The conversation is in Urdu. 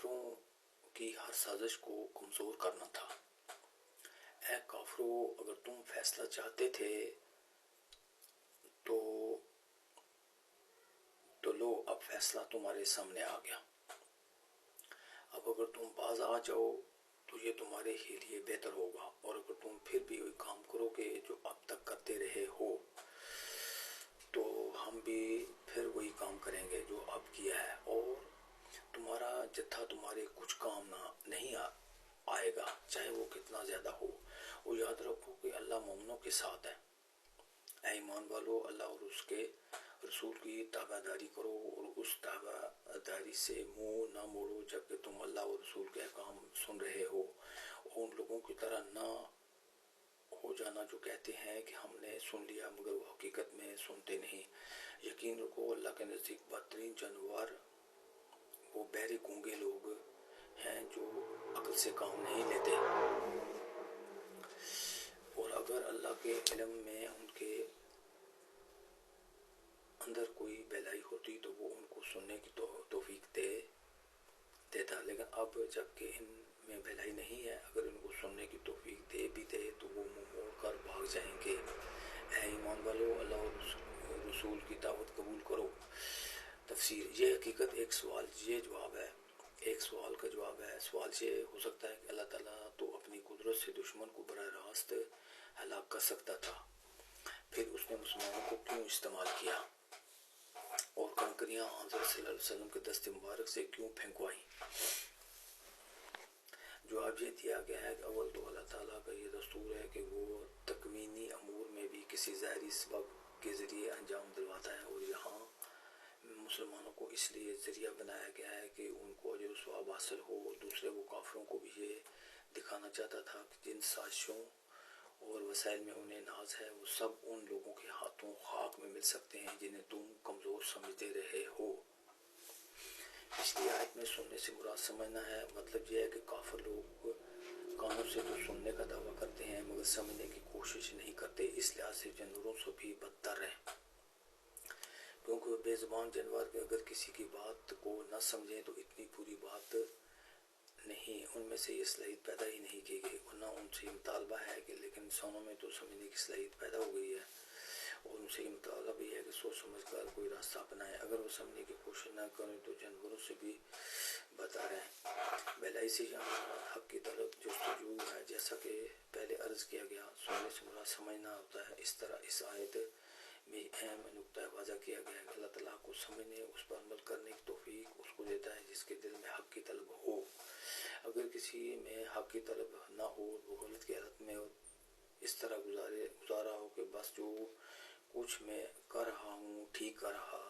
کافروں کی ہر سازش کو کمزور کرنا تھا۔ اے کافروں، اگر تم فیصلہ چاہتے تھے تو لو، اب فیصلہ تمہارے سامنے آ گیا۔ اب اگر تم باز آ جاؤ تو یہ تمہارے ہی لیے بہتر ہوگا، اور اگر تم پھر بھی وہی کام کرو گے جو اب تک کرتے رہے ہو تو ہم بھی پھر وہی کام کریں گے جو اب کیا ہے، اور تمہارا جتھا تمہارے کچھ کام نہیں آئے گا، چاہے وہ کتنا زیادہ ہو۔ اور یاد رکھو کہ اللہ مومنوں کے ساتھ ہے۔ اے ایمان والو، اللہ اور اس کے رسول کی تابع داری کرو، اور اس تابع داری سے منہ نہ موڑو جبکہ تم اللہ اور رسول کے احکام سن رہے ہو، اور ان لوگوں کی طرح نہ ہو جانا جو کہتے ہیں کہ ہم نے سن لیا مگر وہ حقیقت میں سنتے نہیں۔ یقین رکھو اللہ کے نزدیک بدترین جانور وہ بہرے گونگے لوگ ہیں جو عقل سے کام نہیں لیتے، اور اگر اللہ کے علم میں ان کے اندر کوئی بہلائی ہوتی تو وہ ان کو سننے کی توفیق دیتا، لیکن اب جب کہ ان میں بہلائی نہیں ہے، اگر ان کو سننے کی توفیق دے بھی دے تو وہ منہ موڑ کر بھاگ جائیں گے۔ اے ایمان والو، اللہ اور رسول کی دعوت قبول کرو۔ تفسیر: یہ حقیقت ایک سوال یہ جواب ہے، ایک سوال کا جواب ہے۔ سوال یہ ہو سکتا ہے کہ اللہ تعالیٰ تو اپنی قدرت سے دشمن کو براہ راست ہلاک کر سکتا تھا، پھر اس نے مسلمانوں کو کیوں استعمال کیا اور کنکریاں حضرت صلی اللہ علیہ وسلم کے دست مبارک سے کیوں پھینکوائیں؟ جواب یہ دیا گیا ہے کہ اول تو اللہ تعالیٰ کا یہ دستور ہے کہ وہ تکوینی امور میں بھی کسی ظاہری سبب کے ذریعے انجام دلواتا ہے، اور یہاں مسلمانوں کو اس لیے ذریعہ بنایا گیا ہے کہ ان کو اجر و ثواب حاصل ہو، اور دوسرے وہ کافروں کو بھی یہ دکھانا چاہتا تھا کہ جن سازشوں اور وسائل میں انہیں ناز ہے وہ سب ان لوگوں کے ہاتھوں خاک میں مل سکتے ہیں جنہیں تم کمزور سمجھتے رہے ہو۔ پچھلی آیت میں سننے سے مراد سمجھنا ہے، مطلب یہ ہے کہ کافر لوگ کانوں سے تو سننے کا دعویٰ کرتے ہیں مگر سمجھنے کی کوشش نہیں کرتے، اس لحاظ سے جانوروں سے بھی بدتر ہیں، کیونکہ بے زبان جانور اگر کسی کی بات کو نہ سمجھیں تو اتنی بری بات نہیں، ان میں سے یہ صلاحیت پیدا ہی نہیں کی گئی، ورنہ ان سے یہ مطالبہ ہے کہ لیکن انسانوں میں تو سمجھنے کی صلاحیت پیدا ہو گئی ہے، اور ان سے یہ مطالبہ بھی ہے کہ سوچ سمجھ کر کوئی راستہ اپنائیں، اگر وہ سمجھنے کی کوشش نہ کریں تو جانوروں سے بھی بدتر ہیں۔ بہلائی سے یہاں حق کی طلب جستجو ہے، جیسا کہ پہلے عرض کیا گیا، سننے سے مراد سمجھنا ہوتا ہے۔ اس طرح اس آیت میں اہم نکتہ واضح کیا گیا ہے کہ اللہ تعالیٰ کو سمجھنے، اس پر عمل کرنے کی توفیق اس کو دیتا ہے جس کے دل میں حق کی طلب ہو۔ اگر کسی میں حق کی طلب نہ ہو، وہ غلط کی حالت میں اس طرح گزارا ہو کہ بس جو کچھ میں کر رہا ہوں ٹھیک کر رہا